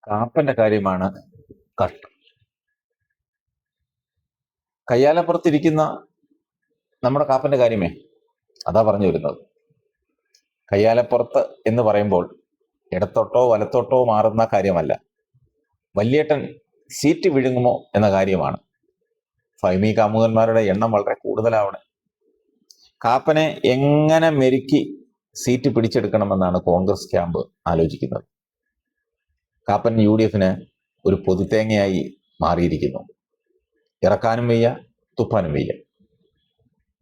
കാപ്പന്റെ കാര്യമാണ് കഷ്ടം. കയ്യാലപ്പുറത്തിരിക്കുന്ന നമ്മുടെ കാപ്പന്റെ കാര്യമേ അതാ പറഞ്ഞു വരുന്നത്. കയ്യാലപ്പുറത്ത് എന്ന് പറയുമ്പോൾ ഇടത്തോട്ടോ വലത്തോട്ടോ മാറുന്ന കാര്യമല്ല, വല്യേട്ടൻ സീറ്റ് വിഴുങ്ങുമോ എന്ന കാര്യമാണ്. ഫൈമി കാമുകന്മാരുടെ എണ്ണം വളരെ കൂടുതലാവണേ. കാപ്പനെ എങ്ങനെ മെരുക്കി സീറ്റ് പിടിച്ചെടുക്കണമെന്നാണ് കോൺഗ്രസ് ക്യാമ്പ് ആലോചിക്കുന്നത്. കാപ്പൻ UDF-ന് ഒരു പൊതിത്തേങ്ങയായി മാറിയിരിക്കുന്നു. ഇറക്കാനും വയ്യ, തുപ്പാനും വയ്യ.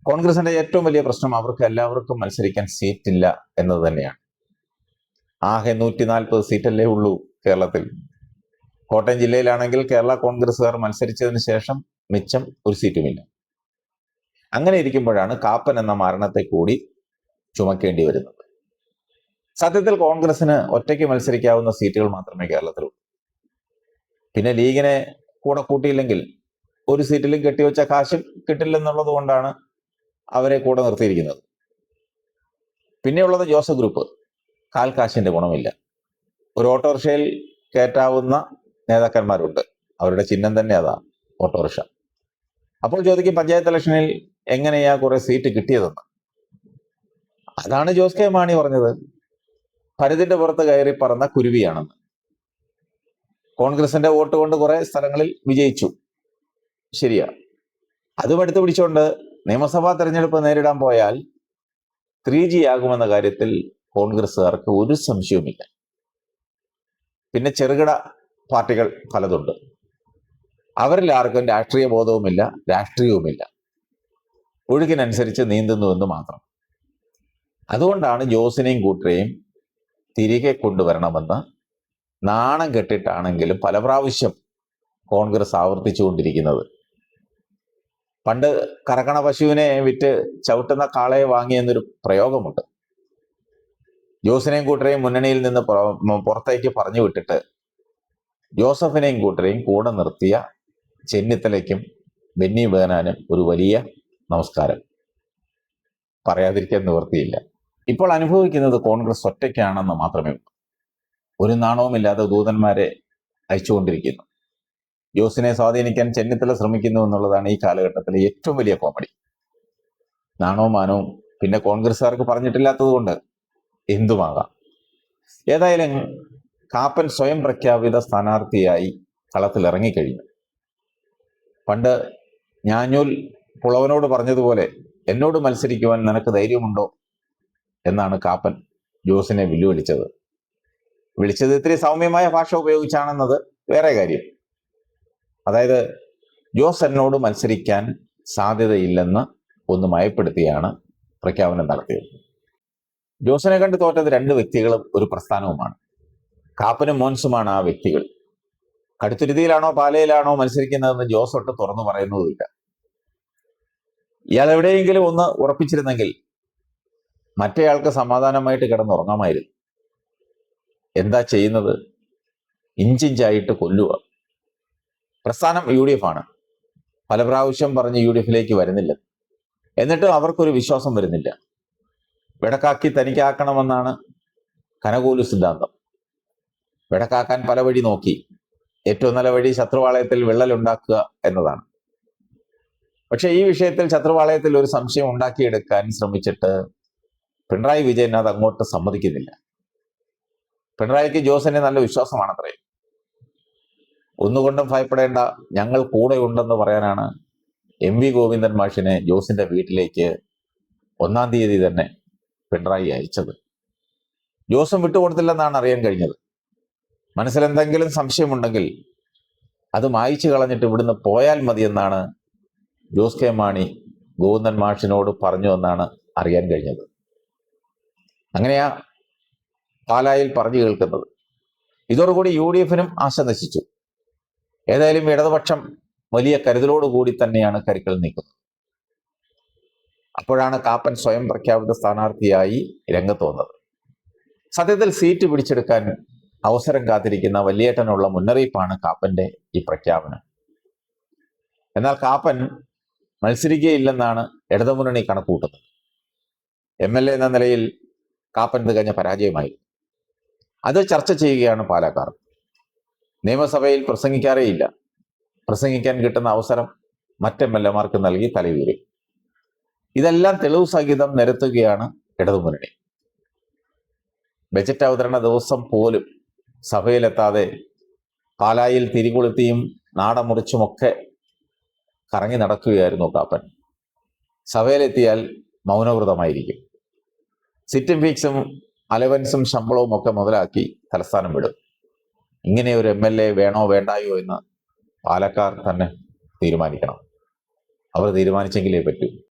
കോൺഗ്രസിന്റെ ഏറ്റവും വലിയ പ്രശ്നം അവർക്ക് എല്ലാവർക്കും മത്സരിക്കാൻ സീറ്റില്ല എന്നത് തന്നെയാണ്. ആകെ 140 സീറ്റല്ലേ ഉള്ളൂ കേരളത്തിൽ. കോട്ടയം ജില്ലയിലാണെങ്കിൽ കേരള കോൺഗ്രസ്സുകാർ മത്സരിച്ചതിന് ശേഷം മിച്ചം ഒരു സീറ്റുമില്ല. അങ്ങനെ ഇരിക്കുമ്പോഴാണ് കാപ്പൻ എന്ന മരണത്തെ കൂടി ചുമക്കേണ്ടി വരുന്നത്. സത്യത്തിൽ കോൺഗ്രസിന് ഒറ്റയ്ക്ക് മത്സരിക്കാവുന്ന സീറ്റുകൾ മാത്രമേ കേരളത്തിലുള്ളൂ. പിന്നെ ലീഗിനെ കൂടെ കൂട്ടിയില്ലെങ്കിൽ ഒരു സീറ്റിലും കെട്ടിവെച്ച കാശ് കിട്ടില്ലെന്നുള്ളത് കൊണ്ടാണ് അവരെ കൂടെ നിർത്തിയിരിക്കുന്നത്. പിന്നെയുള്ളത് ജോസഫ് ഗ്രൂപ്പ്. കാൽ കാശിന്റെ ഗുണമില്ല. ഒരു ഓട്ടോറിക്ഷയിൽ കയറ്റാവുന്ന നേതാക്കന്മാരുണ്ട്. അവരുടെ ചിഹ്നം തന്നെ അതാ, ഓട്ടോറിക്ഷ. അപ്പോൾ ചോദിക്കും, പഞ്ചായത്ത് ഇലക്ഷനിൽ എങ്ങനെയാ കുറെ സീറ്റ് കിട്ടിയതെന്ന്. അതാണ് ജോസ് കെ മാണി പറഞ്ഞത്, പരുതിന്റെ പുറത്ത് കയറി പറന്ന കുരുവിയാണെന്ന്. കോൺഗ്രസിന്റെ വോട്ട് കൊണ്ട് കുറെ സ്ഥലങ്ങളിൽ വിജയിച്ചു, ശരിയാ. അതും എടുത്തു പിടിച്ചുകൊണ്ട് നിയമസഭാ തെരഞ്ഞെടുപ്പ് നേരിടാൻ പോയാൽ 3G ആകുമെന്ന കാര്യത്തിൽ കോൺഗ്രസ്സുകാർക്ക് ഒരു സംശയവുമില്ല. പിന്നെ ചെറുകിട പാർട്ടികൾ പലതുണ്ട്. അവരിൽ ആർക്കും രാഷ്ട്രീയ ബോധവുമില്ല, രാഷ്ട്രീയവുമില്ല. ഒഴുകിനനുസരിച്ച് നീന്തുന്നുവെന്ന് മാത്രം. അതുകൊണ്ടാണ് ജോസിനെയും കൂട്ടരെയും തിരികെ കൊണ്ടുവരണമെന്ന് നാണം കെട്ടിട്ടാണെങ്കിലും പല പ്രാവശ്യം കോൺഗ്രസ് ആവർത്തിച്ചുകൊണ്ടിരിക്കുന്നത്. പണ്ട് കറക്കണ പശുവിനെ വിറ്റ് ചവിട്ടുന്ന കാളയെ വാങ്ങിയെന്നൊരു പ്രയോഗമുണ്ട്. ജോസിനെയും കൂട്ടരെയും മുന്നണിയിൽ നിന്ന് പുറത്തേക്ക് പറഞ്ഞു വിട്ടിട്ട് ജോസഫിനെയും കൂട്ടരെയും കൂടെ നിർത്തിയ ചെന്നിത്തലയ്ക്കും ബെന്നി ബേനാനും ഒരു വലിയ നമസ്കാരം. പറയാതിരിക്കാൻ നിവൃത്തിയില്ല. ഇപ്പോൾ അനുഭവിക്കുന്നത് കോൺഗ്രസ് ഒറ്റയ്ക്കാണെന്ന് മാത്രമേ ഉള്ളൂ. ഒരു നാണവുമില്ലാതെ ദൂതന്മാരെ അയച്ചുകൊണ്ടിരിക്കുന്നു. ജോസിനെ സ്വാധീനിക്കാൻ ചെന്നിത്തല ശ്രമിക്കുന്നു എന്നുള്ളതാണ് ഈ കാലഘട്ടത്തിലെ ഏറ്റവും വലിയ കോമഡി. നാണവും മാനവും പിന്നെ കോൺഗ്രസ്സുകാർക്ക് പറഞ്ഞിട്ടില്ലാത്തത് കൊണ്ട് എന്തുമാകാം. ഏതായാലും കാപ്പൻ സ്വയം പ്രഖ്യാപിത സ്ഥാനാർത്ഥിയായി കളത്തിൽ ഇറങ്ങിക്കഴിഞ്ഞു. പണ്ട് ഞാഞ്ഞൂൽ പുളവനോട് പറഞ്ഞതുപോലെ, എന്നോട് മത്സരിക്കുവാൻ നിനക്ക് ധൈര്യമുണ്ടോ എന്നാണ് കാപ്പൻ ജോസിനെ വെല്ലുവിളിച്ചത്. വിളിച്ചത് ഇത്തിരി സൗമ്യമായ ഭാഷ ഉപയോഗിച്ചാണെന്നത് വേറെ കാര്യം. അതായത്, ജോസ് എന്നോട് മത്സരിക്കാൻ സാധ്യതയില്ലെന്ന് ഒന്ന് മയപ്പെടുത്തിയാണ് പ്രഖ്യാപനം നടത്തിയത്. ജോസിനെ കണ്ട് തോറ്റത് 2 വ്യക്തികളും ഒരു പ്രസ്ഥാനവുമാണ്. കാപ്പനും മോൻസുമാണ് ആ വ്യക്തികൾ. കടുത്തുരുതിയിലാണോ പാലയിലാണോ മത്സരിക്കുന്നതെന്ന് ജോസ് ഒട്ട് തുറന്നു പറയുന്നതുമില്ല. ഇയാൾ എവിടെയെങ്കിലും ഒന്ന് ഉറപ്പിച്ചിരുന്നെങ്കിൽ മറ്റേയാൾക്ക് സമാധാനമായിട്ട് കിടന്നുറങ്ങാമായിരുന്നു. എന്താ ചെയ്യുന്നത്? ഇഞ്ചിഞ്ചായിട്ട് കൊല്ലുക. പ്രസ്ഥാനം UDF ആണ്. പല പ്രാവശ്യം പറഞ്ഞ് UDF-ലേക്ക് വരുന്നില്ല. എന്നിട്ടും അവർക്കൊരു വിശ്വാസം വരുന്നില്ല. വെടക്കാക്കി തനിക്കാക്കണമെന്നാണ് കനകൂലു സിദ്ധാന്തം. വെടക്കാക്കാൻ പല വഴി നോക്കി. ഏറ്റവും നല്ല വഴി ശത്രുവാളയത്തിൽ വിള്ളലുണ്ടാക്കുക എന്നതാണ്. പക്ഷെ ഈ വിഷയത്തിൽ ശത്രുവാളയത്തിൽ ഒരു സംശയം ഉണ്ടാക്കിയെടുക്കാൻ ശ്രമിച്ചിട്ട് പിണറായി വിജയൻ അത് അങ്ങോട്ട് സമ്മതിക്കുന്നില്ല. പിണറായിക്ക് ജോസിനെ നല്ല വിശ്വാസമാണത്രേ. ഒന്നുകൊണ്ടും ഭയപ്പെടേണ്ട, ഞങ്ങൾ കൂടെ ഉണ്ടെന്ന് പറയാനാണ് MV ഗോവിന്ദൻ മാഷിനെ ജോസിന്റെ വീട്ടിലേക്ക് 1-ാം തീയതി തന്നെ പിണറായി അയച്ചത്. ജോസും വിട്ടുകൊടുത്തില്ലെന്നാണ് അറിയാൻ കഴിഞ്ഞത്. മനസ്സിലെന്തെങ്കിലും സംശയമുണ്ടെങ്കിൽ അത് മായ്ച്ചു കളഞ്ഞിട്ട് ഇവിടുന്ന് പോയാൽ മതിയെന്നാണ് ജോസ് കെ മാണി ഗോവിന്ദൻ മാഷിനോട് പറഞ്ഞു എന്നാണ് അറിയാൻ കഴിഞ്ഞത്. അങ്ങനെയാ പാലായിൽ പറഞ്ഞു കേൾക്കുന്നത്. ഇതോടുകൂടി UDF-നും ആശ നശിച്ചു. ഏതായാലും ഇടതുപക്ഷം വലിയ കരുതലോടുകൂടി തന്നെയാണ് കരുക്കൾ നീക്കുന്നത്. അപ്പോഴാണ് കാപ്പൻ സ്വയം പ്രഖ്യാപിത സ്ഥാനാർത്ഥിയായി രംഗത്ത് വന്നത്. സത്യത്തിൽ സീറ്റ് പിടിച്ചെടുക്കാൻ അവസരം കാത്തിരിക്കുന്ന വല്യേട്ടനുള്ള മുന്നറിയിപ്പാണ് കാപ്പന്റെ ഈ പ്രഖ്യാപനം. എന്നാൽ കാപ്പൻ മത്സരിക്കുകയില്ലെന്നാണ് ഇടതുമുന്നണി കണക്കുകൂട്ടുന്നത്. MLA എന്ന നിലയിൽ കാപ്പൻ തികഞ്ഞ പരാജയമായി. അത് ചർച്ച ചെയ്യുകയാണ് പാലക്കാർ. നിയമസഭയിൽ പ്രസംഗിക്കാറേയില്ല. പ്രസംഗിക്കാൻ കിട്ടുന്ന അവസരം മറ്റ് MLA-മാർക്ക് നൽകി തലയൂരും. ഇതെല്ലാം തെളിവ് സഹിതം നിരത്തുകയാണ് ഇടതുമുന്നണി. ബജറ്റ് അവതരണ ദിവസം പോലും സഭയിലെത്താതെ പാലായിൽ തിരികൊളുത്തിയും നാടമുറിച്ചുമൊക്കെ കറങ്ങി നടക്കുകയായിരുന്നു കാപ്പൻ. സഭയിലെത്തിയാൽ മൗനവ്രതമായിരിക്കും. സിറ്റും ഫീക്സും അലവൻസും ശമ്പളവും ഒക്കെ മുതലാക്കി തലസ്ഥാനം വിടും. ഇങ്ങനെ ഒരു MLA വേണോ വേണ്ടായോ എന്ന് പാലക്കാർ തന്നെ തീരുമാനിക്കണം. അവർ തീരുമാനിച്ചെങ്കിലേ പറ്റൂ.